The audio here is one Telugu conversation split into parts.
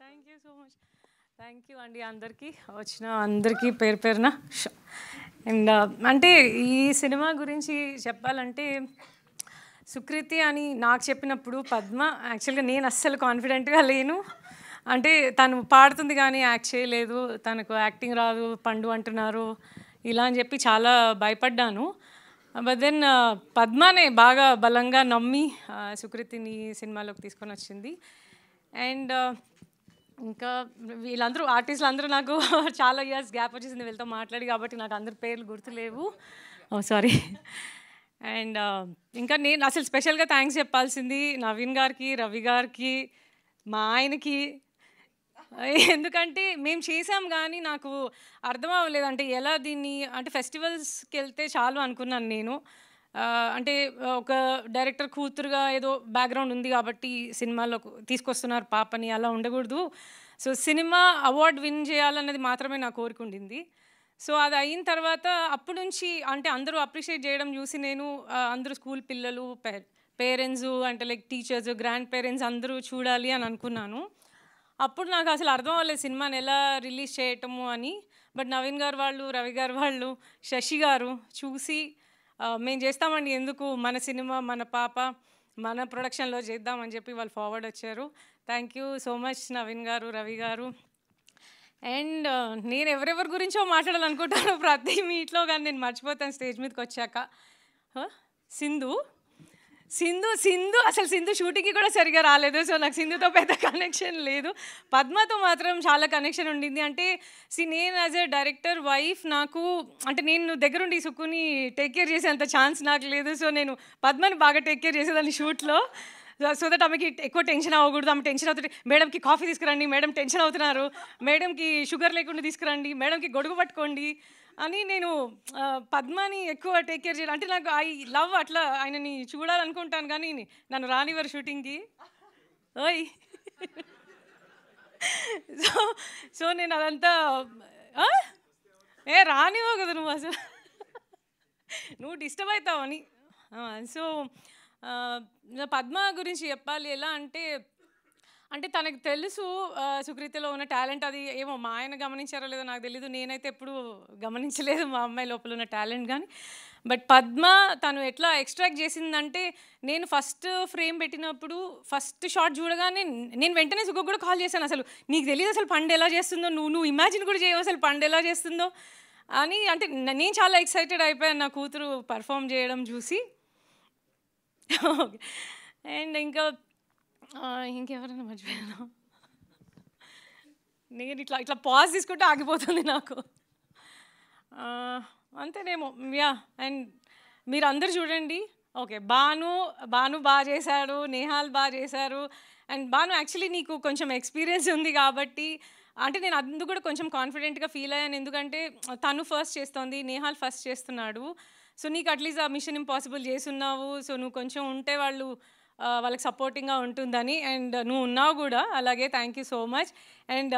Thank you so much. Thank you అండి అందరికీ, వచ్చిన అందరికీ పేరు పేరున. అండ్ అంటే ఈ సినిమా గురించి చెప్పాలంటే, సుకృతి అని నాకు చెప్పినప్పుడు పద్మ, యాక్చువల్గా నేను అస్సలు కాన్ఫిడెంట్గా లేను. అంటే తను పాడుతుంది కానీ యాక్ట్ చేయలేదు, తనకు యాక్టింగ్ రాదు, పండు అంటున్నారు ఇలా అని చెప్పి చాలా భయపడ్డాను. బట్ దెన్ పద్మనే బాగా బలంగా నమ్మి సుకృతిని సినిమాలోకి తీసుకొని వచ్చింది. అండ్ ఇంకా వీళ్ళందరూ ఆర్టిస్టులు అందరూ నాకు చాలా ఇయర్స్ గ్యాప్ వచ్చేసింది వీళ్ళతో మాట్లాడి, కాబట్టి నాకు అందరి పేర్లు గుర్తులేవు, సారీ. అండ్ ఇంకా నేను అసలు స్పెషల్గా థ్యాంక్స్ చెప్పాల్సింది నవీన్ గారికి, రవి గారికి, మా ఆయనకి. ఎందుకంటే మేము చేసాం కానీ నాకు అర్థం అవ్వలేదు, అంటే ఎలా దీన్ని, అంటే ఫెస్టివల్స్కి వెళ్తే చాలు అనుకున్నాను నేను. అంటే ఒక డైరెక్టర్ కూతురుగా ఏదో బ్యాక్గ్రౌండ్ ఉంది కాబట్టి సినిమాలో తీసుకొస్తున్నారు పాపని, అలా ఉండకూడదు. సో సినిమా అవార్డు విన్ చేయాలన్నది మాత్రమే నా కోరిక ఉండింది. సో అది అయిన తర్వాత అప్పటి నుంచి అంటే అందరూ అప్రిషియేట్ చేయడం చూసి నేను అందరూ స్కూల్ పిల్లలు, పేరెంట్స్, అంటే లైక్ టీచర్స్, గ్రాండ్ పేరెంట్స్ అందరూ చూడాలి అని అనుకున్నాను. అప్పుడు నాకు అసలు అర్థం అవ్వలేదు సినిమాని ఎలా రిలీజ్ చేయటము అని. బట్ నవీన్ గారు వాళ్ళు, రవి గారు వాళ్ళు, శశి గారు చూసి మేము చేస్తామండి, ఎందుకు మన సినిమా మన పాప మన ప్రొడక్షన్లో చేద్దామని చెప్పి వాళ్ళు ఫార్వర్డ్ వచ్చారు. Thank you so much Naveen గారు, రవి గారు. అండ్ నేను ఎవరెవరి గురించో మాట్లాడాలనుకుంటాను ప్రతి మీట్లో, కానీ నేను మర్చిపోతాను స్టేజ్ మీదకి వచ్చాక. సింధు సింధు సింధు అసలు సింధు షూటింగ్కి కూడా సరిగా రాలేదు. సో నాకు సింధుతో పెద్ద కనెక్షన్ లేదు. పద్మతో మాత్రం చాలా కనెక్షన్ ఉండింది. అంటే నేను యాజ్ ఎ డైరెక్టర్ వైఫ్, నాకు అంటే నేను దగ్గరుండి సుక్కుని టేక్ కేర్ చేసేంత ఛాన్స్ నాకు లేదు. సో నేను పద్మని బాగా టేక్ కేర్ చేసేదాన్ని షూట్లో. సో దట్ ఆమెకి ఎక్కువ టెన్షన్ అవ్వకూడదు. ఆమె టెన్షన్ అవుతుంది, మేడంకి కాఫీ తీసుకురండి, మేడం టెన్షన్ అవుతున్నారు, మేడంకి షుగర్ లేకుండా తీసుకురండి, మేడంకి గొడుగు పట్టుకోండి అని నేను పద్మని ఎక్కువ టేక్ కేర్ చేయాలి. అంటే నాకు ఐ లవ్ అట్లా ఆయనని చూడాలనుకుంటాను, కానీ నన్ను రానివ్వరు షూటింగ్కి. ఓయ్ సో సో నేను అదంతా రానివ్వవు కదా నువ్వు, అసలు నువ్వు డిస్టర్బ్ అవుతావని. సో పద్మ గురించి చెప్పాలి ఎలా అంటే, అంటే తనకు తెలుసు సుకృతిలో ఉన్న టాలెంట్. అది ఏమో మా ఆయన గమనించారో లేదో నాకు తెలీదు, నేనైతే ఎప్పుడు గమనించలేదు మా అమ్మాయి లోపల ఉన్న టాలెంట్ కానీ. బట్ పద్మ తను ఎట్లా ఎక్స్ట్రాక్ట్ చేసిందంటే, నేను ఫస్ట్ ఫ్రేమ్ పెట్టినప్పుడు ఫస్ట్ షాట్ చూడగానే నేను వెంటనే సుఖకు కూడా కాల్ చేశాను, అసలు నీకు తెలియదు అసలు పండు ఎలా చేస్తుందో, నువ్వు ఇమాజిన్ కూడా చేయవు అసలు పండు ఎలా చేస్తుందో అని. అంటే నేను చాలా ఎక్సైటెడ్ అయిపోయాను నా కూతురు పర్ఫామ్ చేయడం చూసి. అండ్ ఇంకెవరైనా మర్చిపోయాను, నేను ఇట్లా పాజ్ తీసుకుంటే ఆగిపోతుంది నాకు, అంతేనేమో. యా. అండ్ మీరు అందరు చూడండి. ఓకే, బాను బాగా చేశాడు, నేహాల్ బాగా చేశారు. అండ్ బాను యాక్చువల్లీ నీకు కొంచెం ఎక్స్పీరియన్స్ ఉంది కాబట్టి, అంటే నేను అందుకు కూడా కొంచెం కాన్ఫిడెంట్గా ఫీల్ అయ్యాను, ఎందుకంటే తను ఫస్ట్ చేస్తోంది, నేహాల్ ఫస్ట్ చేస్తున్నాడు. సో నీకు అట్లీస్ట్ ఆ మిషన్ ఇంపాసిబుల్ చేస్తున్నావు, సో నువ్వు కొంచెం ఉంటే వాళ్ళకి సపోర్టింగ్గా ఉంటుందని. అండ్ నువ్వు ఉన్నావు కూడా అలాగే. Thank you so much. And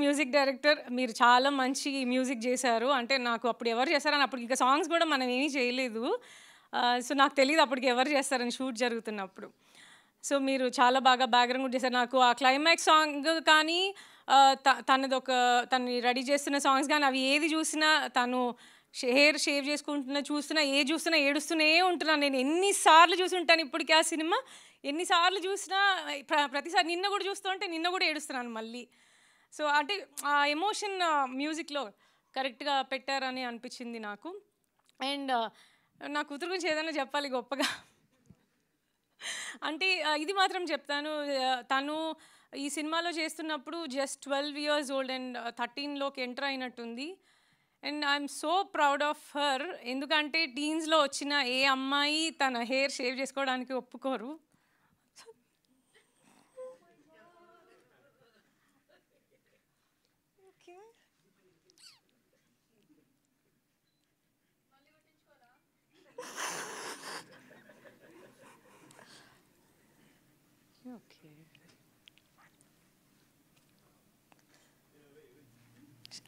music director, మీరు చాలా మంచి మ్యూజిక్ చేశారు. అంటే నాకు అప్పుడు ఎవరు చేశారని, అప్పుడు ఇంకా సాంగ్స్ కూడా మనం ఏమీ చేయలేదు, సో నాకు తెలియదు అప్పటికి ఎవరు చేస్తారని షూట్ జరుగుతున్నప్పుడు. సో మీరు చాలా బాగా బ్యాక్గ్రౌండ్ కూడా చేశారు. నాకు ఆ క్లైమాక్స్ సాంగ్ కానీ తను రెడీ చేస్తున్న సాంగ్స్ కానీ, అవి ఏది చూసినా తను హెయిర్ షేవ్ చేసుకుంటున్నా చూస్తున్నా ఏడుస్తూనే ఉంటున్నాను. నేను ఎన్నిసార్లు చూసి ఉంటాను ఇప్పటికీ ఆ సినిమా, ఎన్నిసార్లు చూసినా ప్రతిసారి నిన్న కూడా చూస్తుంటే నిన్న కూడా ఏడుస్తున్నాను మళ్ళీ. సో అంటే ఆ ఎమోషన్ మ్యూజిక్లో కరెక్ట్గా పెట్టారని అనిపించింది నాకు. అండ్ నా కూతురు గురించి ఏదైనా చెప్పాలి గొప్పగా అంటే ఇది మాత్రం చెప్తాను, తను ఈ సినిమాలో చేస్తున్నప్పుడు జస్ట్ 12 years old అండ్ 13లోకి ఎంటర్ అయినట్టుంది. And I'm so proud of her, ఎందుకంటే టీన్స్లో వచ్చిన ఏ అమ్మాయి తన హెయిర్ షేవ్ చేసుకోవడానికి ఒప్పుకోరు.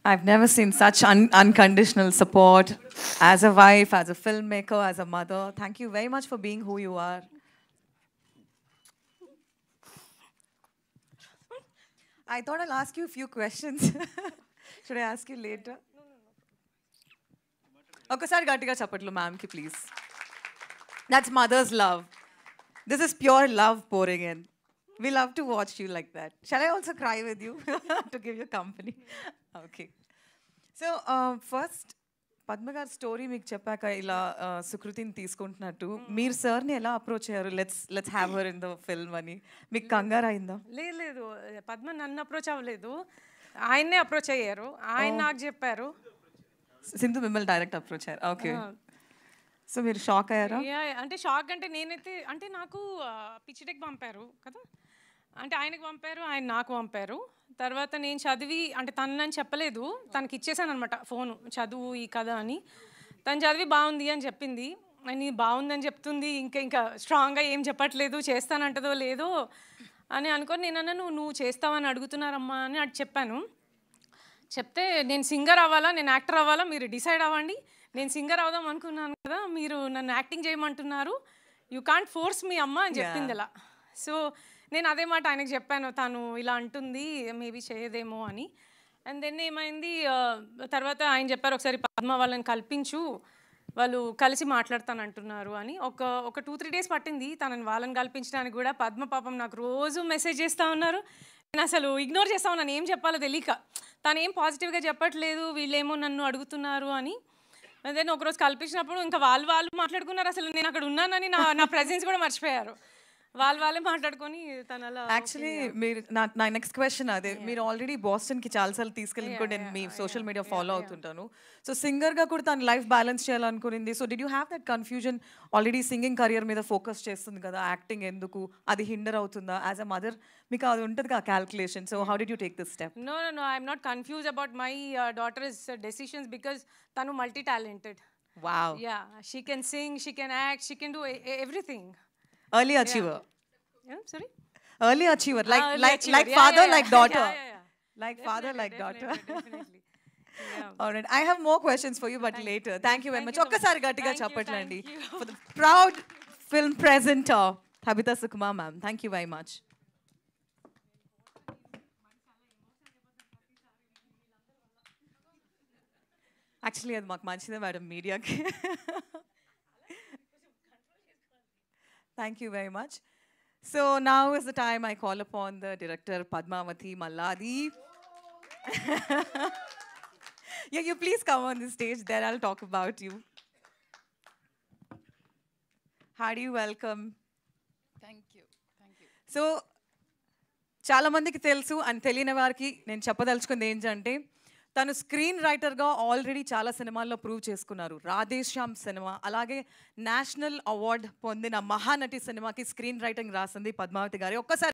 I've never seen such unconditional support as a wife, as a filmmaker, as a mother. Thank you very much for being who you are. I thought I'll ask you a few questions. Should I ask you later? ఒకసారి గట్టిగా చప్పట్లు మ్యామ్కి please. That's mother's love. This is pure love pouring in. We love to watch you like that. Shall I also cry with you to give you company? Okay. So, first, Padma గారి స్టోరీ మీకు చెప్పాక ఇలా సుకృతిని తీసుకుంటున్నట్టు మీరు సార్ని ఎలా అప్రోచ్ అయ్యారు? Let's have her in the film అని మీకు కంగారు అయిందా? లేదు పద్మ నన్ను అప్రోచ్ అవ్వలేదు, ఆయన్నే అప్రోచ్ అయ్యారు. ఆయన నాకు చెప్పారు. సింధు మిమ్మల్ని డైరెక్ట్ అప్రోచ్ అయ్యారు. ఓకే. సో మీరు షాక్ అయ్యారా? అంటే షాక్ అంటే నేనైతే అంటే నాకు పిచ్చిటెక్ పంపారు కదా, అంటే ఆయనకు పంపారు, ఆయన నాకు పంపారు. తర్వాత నేను చదివి అంటే తనని చెప్పలేదు, తనకి ఇచ్చేసాను అనమాట ఫోను, చదువు ఈ కథ అని. తను చదివి బాగుంది అని చెప్పింది. అని బాగుందని చెప్తుంది, ఇంకా స్ట్రాంగ్గా ఏం చెప్పట్లేదు, చేస్తానంటదో లేదో అని అనుకొని నేను అన్నా నువ్వు చేస్తావని అడుగుతున్నారమ్మా అని అటు చెప్పాను. చెప్తే నేను సింగర్ అవ్వాలా నేను యాక్టర్ అవ్వాలా మీరు డిసైడ్ అవ్వండి, నేను సింగర్ అవుదాం అనుకున్నాను కదా, మీరు నన్ను యాక్టింగ్ చేయమంటున్నారు, యూ కాంట్ ఫోర్స్ మీ అమ్మ అని చెప్పింది ఇలా. సో నేను అదే మాట ఆయనకు చెప్పాను, తను ఇలా అంటుంది మేబీ చేయదేమో అని. అండ్ దెన్ ఏమైంది, తర్వాత ఆయన చెప్పారు ఒకసారి పద్మ వాళ్ళని కల్పించు, వాళ్ళు కలిసి మాట్లాడతానంటున్నారు అని. ఒక 2-3 days పట్టింది తనని వాళ్ళని కల్పించడానికి కూడా. పద్మ పాపం నాకు రోజు మెసేజ్ చేస్తూ ఉన్నారు, నేను అసలు ఇగ్నోర్ చేస్తా ఉన్నాను, ఏం చెప్పాలో తెలియక. తను ఏం పాజిటివ్గా చెప్పట్లేదు, వీళ్ళేమో నన్ను అడుగుతున్నారు అని. దెన్ ఒకరోజు కల్పించినప్పుడు ఇంకా వాళ్ళు మాట్లాడుకున్నారు, అసలు నేను అక్కడ ఉన్నానని నా ప్రెజెన్స్ కూడా మర్చిపోయారు. వాళ్ళే మాట్లాడుకొని తన అలా. యాక్చువల్లీ మీరు నా నెక్స్ట్ క్వశ్చన్ అదే, మీరు ఆల్రెడీ బాస్టన్కి చాలాసార్లు తీసుకెళ్ళి నేను మీ సోషల్ మీడియా ఫాలో అవుతుంటాను. సో సింగర్గా కూడా తను లైఫ్ బ్యాలెన్స్ చేయాలనుకునింది. So did you have that confusion? Already singing career మీద ఫోకస్ చేస్తుంది కదా, యాక్టింగ్ ఎందుకు, అది హిండర్ అవుతుందా? యాజ్ అ మదర్ మీకు అది ఉంటుంది కదా calculation. So how did you take this step? No, I'm not confused about my daughter's decisions because tanu multi-talented. Wow. Yeah, she can sing, she can act, she can do everything. Early achiever. Yeah, sorry? Early achiever, like achiever. father, Yeah. like daughter. Yeah. Like father, like daughter. Definitely. Yeah. All right, I have more questions for you, but later. Thank you very much. Okkasari gattiga Thank you, chappatlendi thank you. for the proud film presenter, Tabitha Sukumar ma'am. Thank you very much. Actually, అది మాకు మంచిదే మేడం మీడియాకి. Thank you very much. So now is the time I call upon the director Padmavati Malladi. Yeah, you please come on the stage, then I'll talk about you. How do you welcome? Thank you. So చాలా మందికి తెలుసు అని తెలియని వారికి నేను చెప్పదలుచుకుంది ఏంటంటే తను స్క్రీన్ రైటర్గా ఆల్రెడీ చాలా సినిమాల్లో ప్రూవ్ చేసుకున్నారు. రాధేశ్యామ్ సినిమా, అలాగే నేషనల్ అవార్డ్ పొందిన మహానటి సినిమాకి స్క్రీన్ రైటింగ్ రాసింది పద్మావతి గారి. ఒక్కసారి